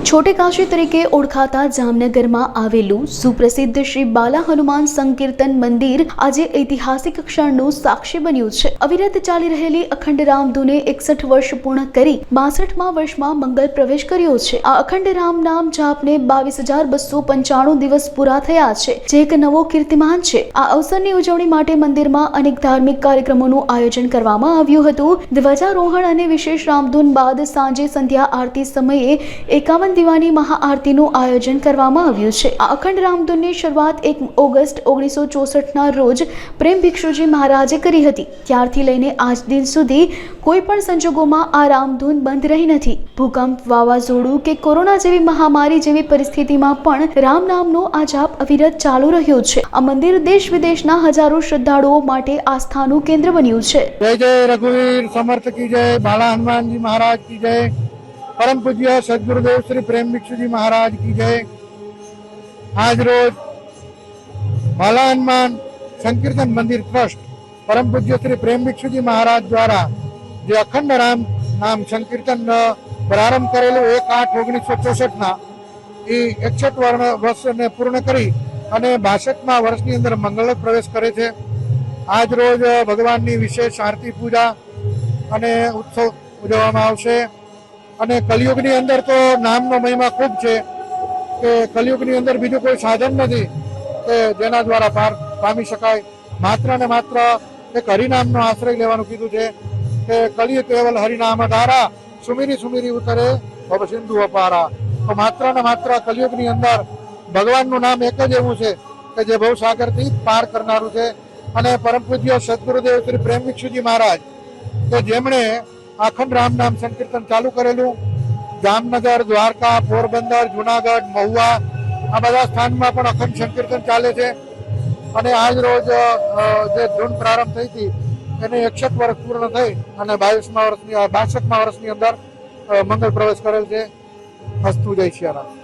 छोटे काशी तरीके ओळखाता जामनगરમાં આવેલું સુપ્રસિદ્ધ શ્રી બાલા હનુમાન સંકીર્તન મંદિર આજે ઐતિહાસિક ક્ષણનું સાક્ષી બન્યું છે। અવિરત ચાલી રહેલી અખંડ રામધૂને 61 વર્ષ પૂર્ણ કરી 62મા વર્ષમાં મંગલ પ્રવેશ કર્યો છે। આ અખંડ રામ નામ જાપને 22,295 દિવસ પૂરા થયા છે, જે એક નવો કીર્તિમાન છે। આ અવસરની ઉજવણી માટે મંદિરમાં અનેક ધાર્મિક કાર્યક્રમોનું આયોજન કરવામાં આવ્યું હતું। ધ્વજારોહણ અને વિશેષ રામધૂન બાદ સાંજે સંધ્યા આરતી સમયે 51 દીવાની મહાઆરતીનું આયોજન કરવામાં આવ્યું છે। આ અખંડ રામધૂનની શરૂઆત 1 ઓગસ્ટ 1964ના રોજ પ્રેમ ભિક્ષુજી મહારાજે કરી હતી। ત્યારથી લઈને આજ દિન સુધી કોઈ પણ સંજોગોમાં આ રામધૂન બંધ રહી નથી। ભૂકંપ, વાવાઝોડું કે કોરોના જેવી મહામારી જેવી પરિસ્થિતિમાં પણ રામ નામનો આ જાપ અવિરત ચાલુ રહ્યો છે। આ મંદિર દેશ વિદેશના હજારો શ્રદ્ધાળુઓ માટે આસ્થાનું કેન્દ્ર બન્યું છે। जय जय रघुवीर समर्थ की जय, बाला हनुमान जी महाराज की जय, परम पूज्य सदगुरुदेव श्री प्रेम भिक्षु जी महाराज की जय। आज रोज बाला हनुमान संकीर्तन मंदिर ट्रस्ट परम पूज्य श्री प्रेम भिक्षु जी महाराज द्वारा जो अखंड राम नाम संकीर्तन प्रारंभ करेलू 1/8/1964 એ 61 વર્ષને પૂર્ણ કરી અને 62મા વર્ષની અંદર મંગળ પ્રવેશ કરે છે। આજ રોજ ભગવાનની વિશેષ આરતી પૂજા અને ઉત્સવ ઉજવવામાં આવશે। અને કલિયુગની અંદર તો નામનો મહિમા ખૂબ છે કે કલિયુગની અંદર બીજું કોઈ સાધન નથી કે જેના દ્વારા પાર પામી શકાય। માત્ર ને માત્ર એક હરિનામનો આશ્રય લેવાનું કીધું છે કે કલિયુગ કેવલ હરિનામ ધારા, સુમીરી સુમીરી ઉતરે ભવ સિંધુ અપારા। તો માત્ર ને માત્ર કલિયુગની અંદર ભગવાનનું નામ એક જ એવું છે કે જે ભવસાગરથી પાર કરનારું છે। અને પરમ પૂજ્ય સદગુરુદેવ શ્રી પ્રેમ ભિક્ષુજી મહારાજ કે જેમણે અખંડ રામ નામ સંકીર્તન ચાલુ કરેલું, જામનગર, દ્વારકા, પોરબંદર, જુનાગઢ, મહુવા આ બધા સ્થાનમાં પણ અખંડ સંકીર્તન ચાલે છે। અને આજ રોજ જે ધૂન પ્રારંભ થઈ હતી એને 61 વર્ષ પૂર્ણ થઈ અને 62મા વર્ષની અંદર મંગળ પ્રવેશ કરેલ છે। અસ્તુ, જય સિયારામ।